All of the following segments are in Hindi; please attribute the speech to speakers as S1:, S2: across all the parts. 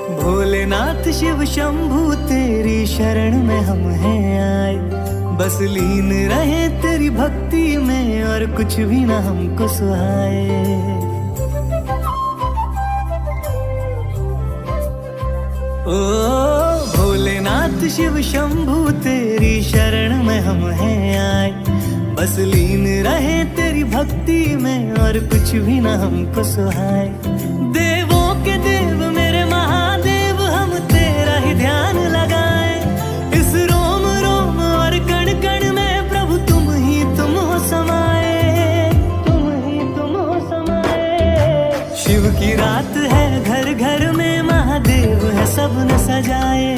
S1: भोलेनाथ शिव शंभू तेरी शरण में हम हैं आए, बस लीन रहे तेरी भक्ति में और कुछ भी ना हमको सुहाए। ओ भोलेनाथ शिव शंभू तेरी शरण में हम हैं आए, बस लीन रहे तेरी भक्ति में और कुछ भी ना हमको सुहाए। देवों के देव मेरे महादेव हम तेरा ही ध्यान लगाए, इस रोम रोम और कण कण में प्रभु तुम हो समाए, तुम हो समाए। शिव की रात है घर घर में महादेव है सबने सजाए,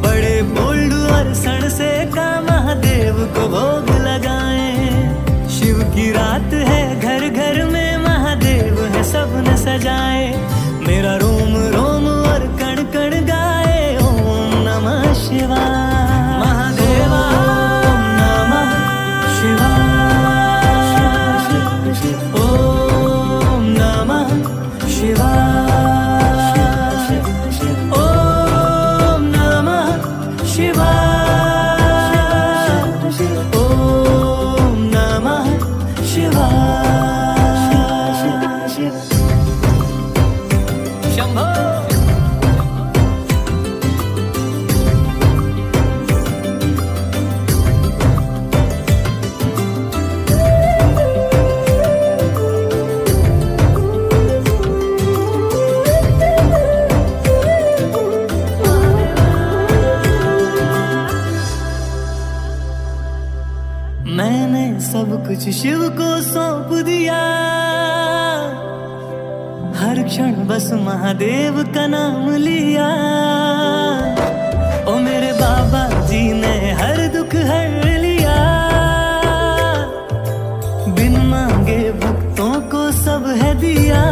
S1: बड़े बोल्ड और सण से का महादेव को भोग लगाए। शिव की रात है घर घर में महादेव है सबने सजाए, मेरा रोम रोम और कण कण गाए ओम नमः शिवाय। महादेवा ओम नमः शिवाय, ओम नमः शिवाय, ओम नमः शिवाय, ओम नमः शिवाय। शंभो मैंने सब कुछ शिव को सौंप दिया, हर क्षण बस महादेव का नाम लिया। ओ मेरे बाबा जी ने हर दुख हर लिया, बिन मांगे भक्तों को सब है दिया।